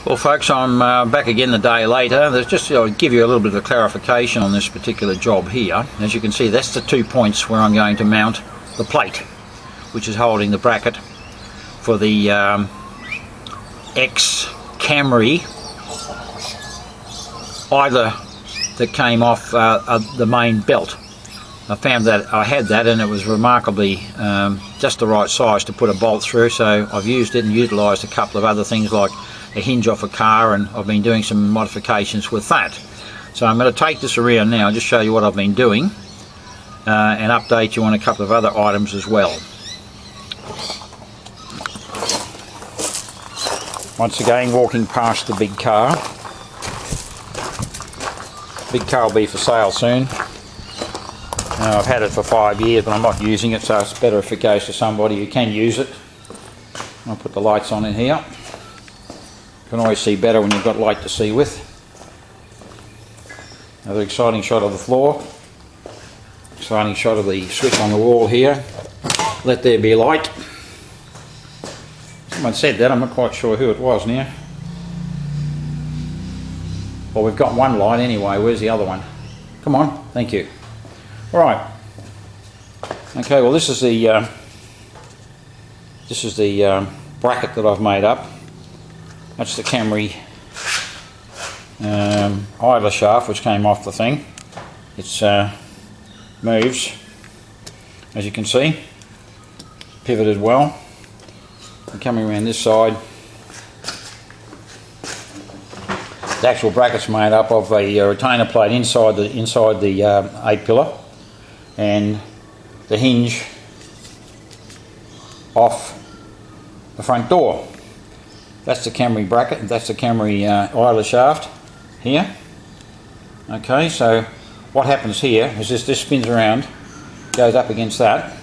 Well folks, I'm back again a day later. There's just to give you a little bit of clarification on this particular job here. As you can see, that's the 2 points where I'm going to mount the plate, which is holding the bracket for the ex-Camry idler that came off the main belt. I found that I had that and it was remarkably just the right size to put a bolt through, so I've used it and utilised a couple of other things like a hinge off a car, and I've been doing some modifications with that. So I'm going to take this around now and just show you what I've been doing and update you on a couple of other items as well. Once again, walking past the big car. Big car will be for sale soon. I've had it for 5 years but I'm not using it, so it's better if it goes to somebody who can use it. I'll put the lights on in here. You can always see better when you've got light to see with. Another exciting shot of the floor. Exciting shot of the switch on the wall here. Let there be light. Someone said that, I'm not quite sure who it was now. Well, we've got one light anyway, where's the other one? Come on, thank you. Alright. Okay, well this is the bracket that I've made up. That's the Camry idler shaft which came off the thing. It's moves, as you can see, pivoted well. And coming around this side, the actual bracket's made up of a retainer plate inside the A-pillar and the hinge off the front door. That's the Camry bracket, that's the Camry idler shaft here. Okay, so what happens here is this spins around, goes up against that,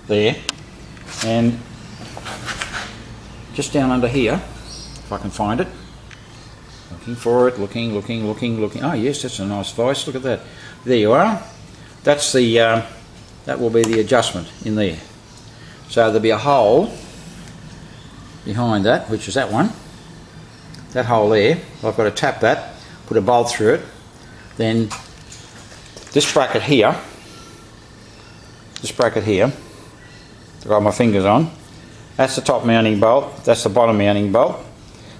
there, and just down under here, if I can find it, looking for it, looking, oh yes, that's a nice vice, look at that. There you are. That's the, that will be the adjustment in there. So there'll be a hole behind that, which is that one, that hole there. I've got to tap that, put a bolt through it, then this bracket here, I've got my fingers on, that's the top mounting bolt, that's the bottom mounting bolt.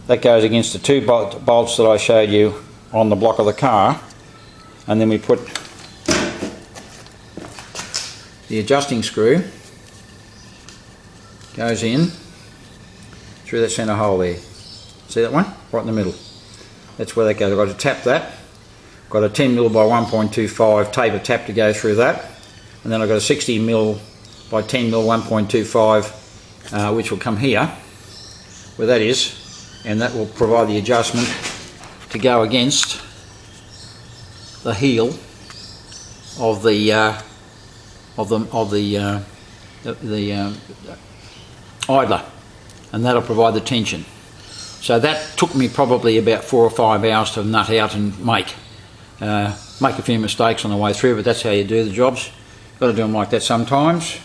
That goes against the two bolts that I showed you on the block of the car, and then we put the adjusting screw, goes in through that centre hole there. See that one? Right in the middle. That's where that goes. I've got to tap that. Got a 10mm by 1.25 taper tap to go through that. And then I've got a 60mm by 10mm 1.25 which will come here, where that is, and that will provide the adjustment to go against the heel of the idler, and that'll provide the tension. So that took me probably about 4 or 5 hours to nut out and make a few mistakes on the way through, but that's how you do the jobs. Got to do them like that sometimes.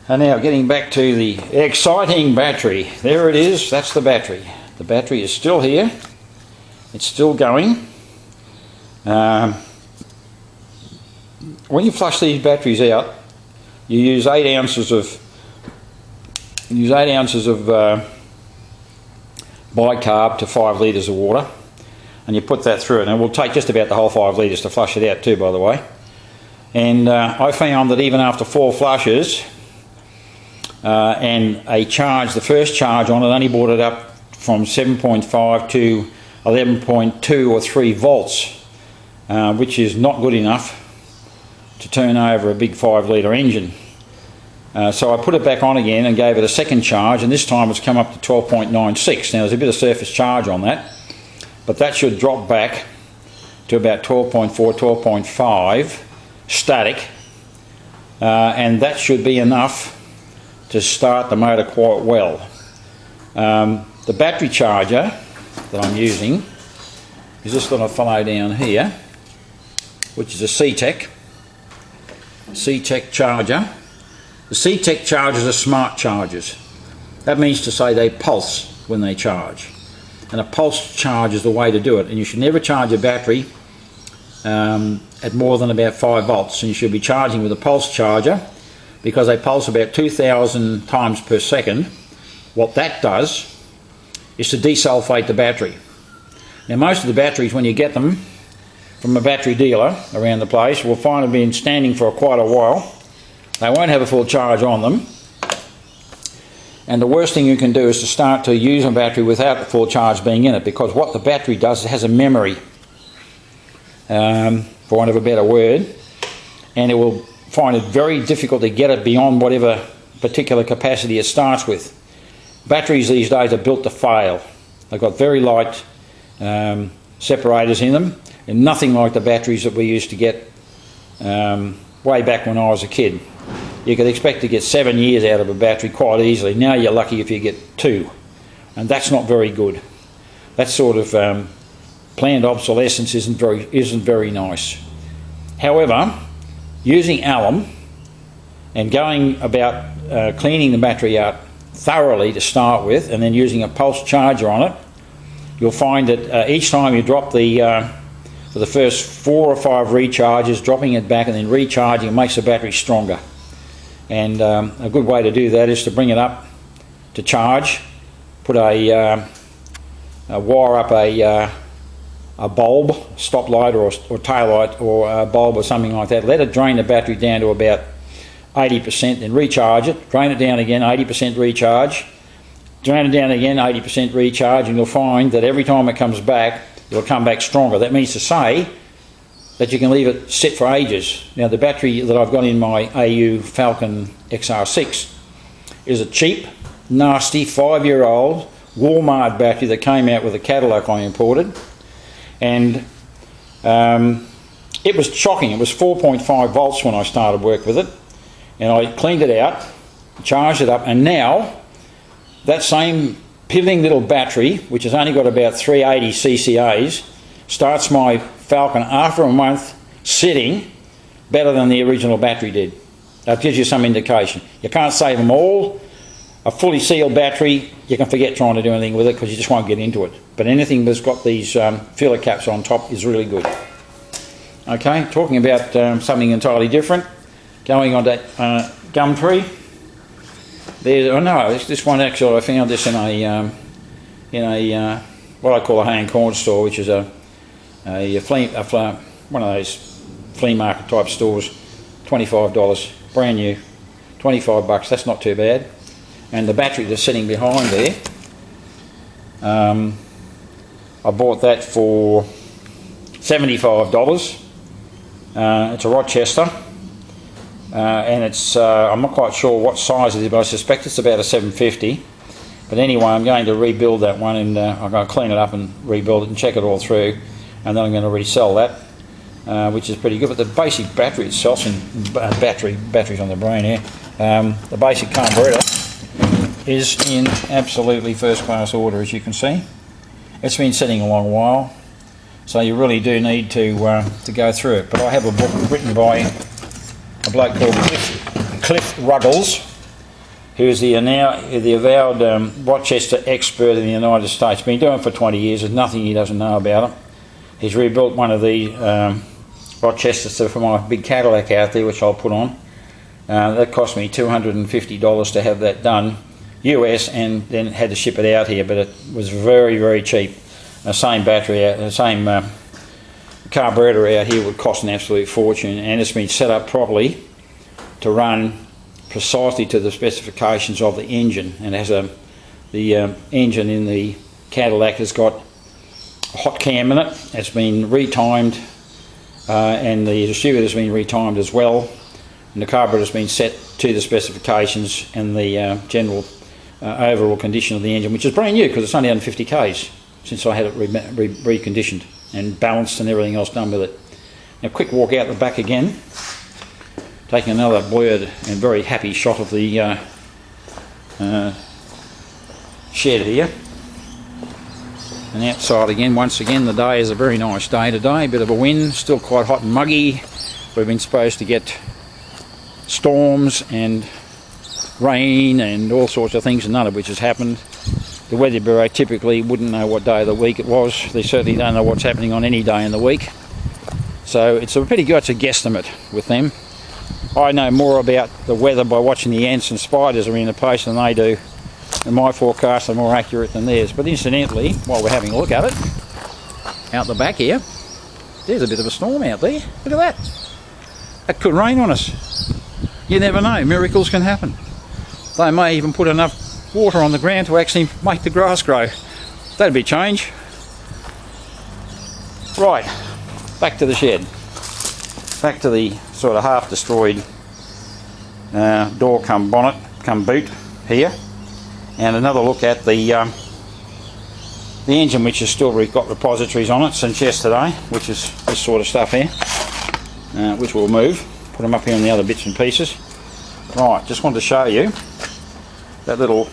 And now getting back to the exciting battery. There it is, that's the battery. The battery is still here, it's still going. When you flush these batteries out, you use 8 ounces of bicarb to 5 litres of water, and you put that through it, and it will take just about the whole 5 litres to flush it out too, by the way. And I found that even after 4 flushes and a charge, the first charge on it only brought it up from 7.5 to 11.2 or 3 volts, which is not good enough to turn over a big 5 litre engine. So I put it back on again and gave it a second charge, and this time it's come up to 12.96. Now there's a bit of surface charge on that, but that should drop back to about 12.4, 12.5 static, and that should be enough to start the motor quite well. The battery charger that I'm using is this little fellow down here, which is a C-Tech charger. The C-Tech chargers are smart chargers. That means to say they pulse when they charge. and a pulse charge is the way to do it. And you should never charge a battery at more than about 5 volts, and you should be charging with a pulse charger, because they pulse about 2,000 times per second. What that does is to desulfate the battery. Now, most of the batteries, when you get them from a battery dealer around the place, will find them been standing for quite a while. They won't have a full charge on them, and the worst thing you can do is to start to use a battery without the full charge being in it, because what the battery does, it has a memory, for want of a better word, and it will find it very difficult to get it beyond whatever particular capacity it starts with. Batteries these days are built to fail. They've got very light separators in them, and nothing like the batteries that we used to get way back when I was a kid. You could expect to get 7 years out of a battery quite easily. Now you're lucky if you get 2, and that's not very good. That sort of planned obsolescence isn't very nice. However, using alum and going about cleaning the battery out thoroughly to start with, and then using a pulse charger on it, you'll find that each time you drop for the first 4 or 5 recharges, dropping it back and then recharging, it makes the battery stronger. And a good way to do that is to bring it up to charge, put a wire up a bulb, stop light or tail light, or a bulb or something like that. Let it drain the battery down to about 80%, then recharge it, drain it down again, 80% recharge, drain it down again, 80% recharge, and you'll find that every time it comes back, it'll come back stronger. That means to say that you can leave it sit for ages. Now, the battery that I've got in my AU Falcon XR6 is a cheap, nasty, 5-year-old Walmart battery that came out with a Cadillac I imported, and it was shocking. It was 4.5 volts when I started work with it, and I cleaned it out, charged it up, and now that same piddling little battery, which has only got about 380 ccas, starts my Falcon after a month sitting better than the original battery did. That gives you some indication. You can't save them all. A fully sealed battery, you can forget trying to do anything with it because you just won't get into it. But anything that's got these filler caps on top is really good. Okay, talking about something entirely different, going on to gum tree. This one actually, I found this in a what I call a hay and corn store, which is one of those flea market type stores. $25, brand new, $25. That's not too bad. And the battery that's sitting behind there, I bought that for $75. It's a Rochester. And it's I'm not quite sure what size it is, but I suspect it's about a 750. But anyway, I'm going to rebuild that one, and I'm going to clean it up and rebuild it and check it all through, and then I'm going to resell that, which is pretty good. But the basic battery itself, and batteries on the brain here, the basic carburetor is in absolutely first class order, as you can see. It's been sitting a long while, so you really do need to go through it. But I have a book written by a bloke called Cliff Ruggles, who is the avowed Rochester expert in the United States. Been doing it for 20 years. There's nothing he doesn't know about it. He's rebuilt one of the Rochesters for my big Cadillac out there, which I'll put on. That cost me $250 to have that done, US, and then had to ship it out here, but it was very, very cheap. The same battery, the same carburetor out here would cost an absolute fortune, and it's been set up properly to run precisely to the specifications of the engine. And it has the engine in the Cadillac has got a hot cam in it. It's been retimed, and the distributor's been retimed as well, and the carburetor's been set to the specifications and the general overall condition of the engine, which is brand new because it's only 150 k's since I had it reconditioned and balanced and everything else done with it. Now, quick walk out the back again, taking another blurred and very happy shot of the shed here. And outside again, once again, the day is a very nice day today. A bit of a wind, still quite hot and muggy. We've been supposed to get storms and rain and all sorts of things, and none of which has happened. The Weather Bureau typically wouldn't know what day of the week it was. They certainly don't know what's happening on any day in the week. So it's a pretty good, it's a guesstimate with them. I know more about the weather by watching the ants and spiders around the place than they do. And my forecasts are more accurate than theirs. But incidentally, while we're having a look at it, out the back here, there's a bit of a storm out there. Look at that. It could rain on us. You never know, miracles can happen. They may even put enough water on the ground to actually make the grass grow. That'd be change. Right, back to the shed. Back to the sort of half destroyed door come bonnet, come boot here. And another look at the engine, which has still got repositories on it since yesterday, which is this sort of stuff here, which we'll move, put them up here in the other bits and pieces. Right, just wanted to show you that little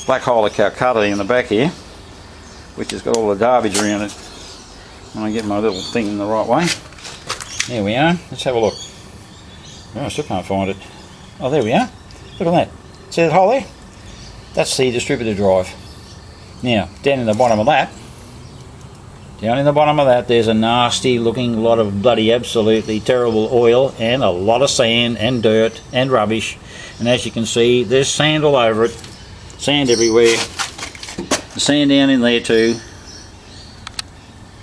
black hole of Calcutta in the back here, which has got all the garbage around it. When I get my little thing in the right way. There we are, let's have a look. Oh, I still can't find it. Oh, there we are. Look at that. See that hole there? That's the distributor drive. Now, down in the bottom of that, there's a nasty looking lot of bloody absolutely terrible oil and a lot of sand and dirt and rubbish. And as you can see, there's sand all over it. Sand everywhere. The sand down in there too.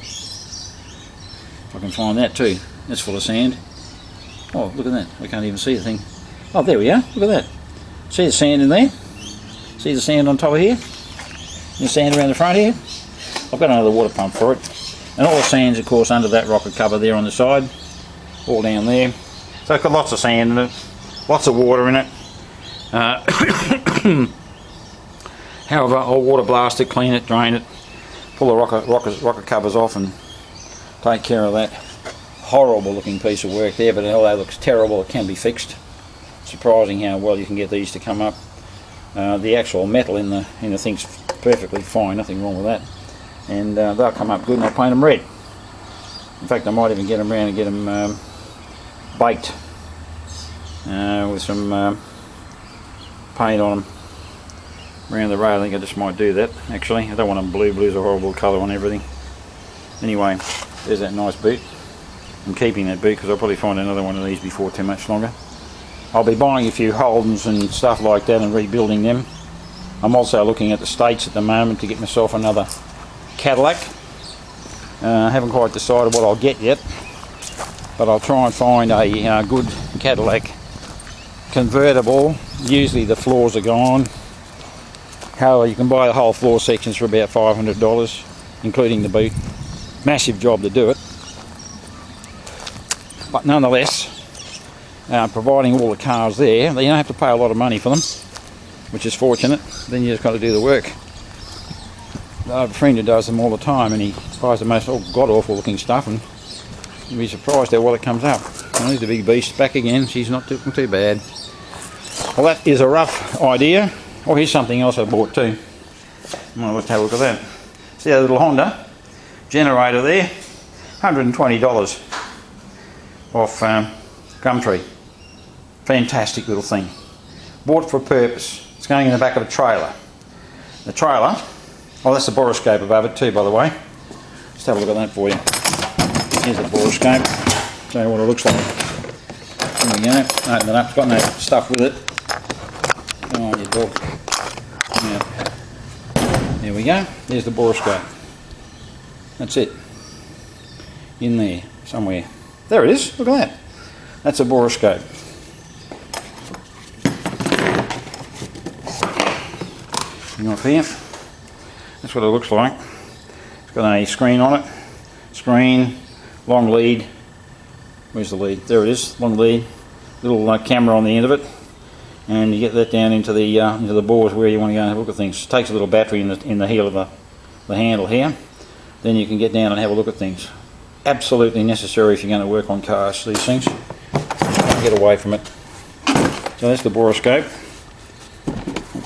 If I can find that too. That's full of sand. Oh, look at that. I can't even see the thing. Oh, there we are. Look at that. See the sand in there? See the sand on top of here? The sand around the front here? I've got another water pump for it. And all the sand's, of course, under that rocket cover there on the side. All down there. So it's got lots of sand in it. Lots of water in it. However, I'll water blast it, clean it, drain it, pull the rocket covers off and take care of that. Horrible looking piece of work there, but although it looks terrible, it can be fixed. Surprising how well you can get these to come up. The actual metal in the thing's perfectly fine, nothing wrong with that. And they'll come up good and I'll paint them red. In fact, I might even get them around and get them baked with some paint on them around the rail. I think I just might do that actually. I don't want them blue. Blue's a horrible colour on everything. Anyway, there's that nice boot. I'm keeping that boot because I'll probably find another one of these before too much longer. I'll be buying a few Holdens and stuff like that and rebuilding them. I'm also looking at the States at the moment to get myself another Cadillac. I haven't quite decided what I'll get yet, but I'll try and find a good Cadillac convertible. Usually the floors are gone. However, you can buy the whole floor sections for about $500, including the boot. Massive job to do it. But nonetheless, providing all the cars there, you don't have to pay a lot of money for them, which is fortunate. Then you just got to do the work. I have a friend who does them all the time, and he buys the most god-awful looking stuff, and you'll be surprised how well it comes up. And there's the big beast back again. She's not looking too bad. Well, that is a rough idea. Oh, here's something else I bought too. Well, let's have a look at that. See that little Honda generator there? $120 off Gumtree. Fantastic little thing. Bought for a purpose. It's going in the back of a trailer. The trailer, oh, that's the boroscope above it too, by the way. Let's have a look at that for you. Here's the boroscope. Show you what it looks like. There we go. Open it up. It's got no stuff with it. Come on, you dog. Yeah. There we go. There's the boroscope. That's it. In there somewhere. There it is. Look at that. That's a boroscope. Hang off here. That's what it looks like. It's got a screen on it. Screen, long lead. Where's the lead? There it is. Long lead. Little camera on the end of it, and you get that down into the board where you want to go and have a look at things. It takes a little battery in the heel of the handle here. Then you can get down and have a look at things. Absolutely necessary if you're going to work on cars. These things. Can't get away from it. So that's the boroscope.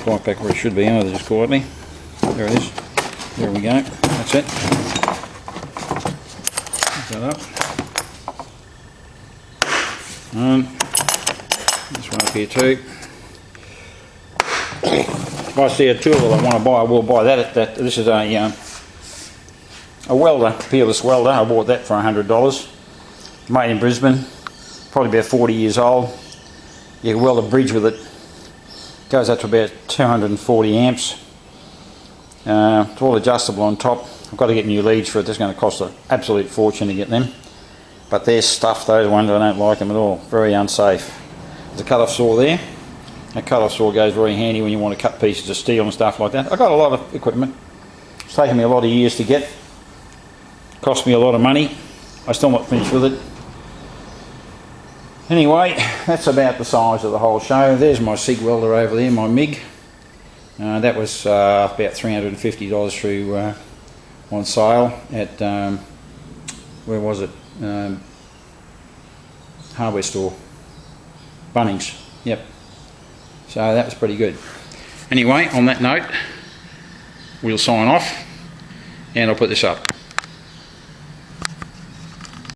Quite back where it should be, either just quietly. There it is. There we go. That's it. Put that up. And this one up here too. if I see a tool that I want to buy, I will buy that. This is a welder, peerless welder. I bought that for $100. Made in Brisbane, probably about 40 years old. You can weld a bridge with it. Goes up to about 240 amps. It's all adjustable on top. I've got to get new leads for it. It's going to cost an absolute fortune to get them. But they're stuffed, those ones. I don't like them at all. Very unsafe. There's a cut-off saw there. A cut-off saw goes very handy when you want to cut pieces of steel and stuff like that. I've got a lot of equipment. It's taken me a lot of years to get. Cost me a lot of money. I'm still not finished with it. Anyway, that's about the size of the whole show. There's my SIG welder over there, my MIG. That was about $350 through on sale at, where was it? Hardware store. Bunnings. Yep. So that was pretty good. Anyway, on that note, we'll sign off and I'll put this up.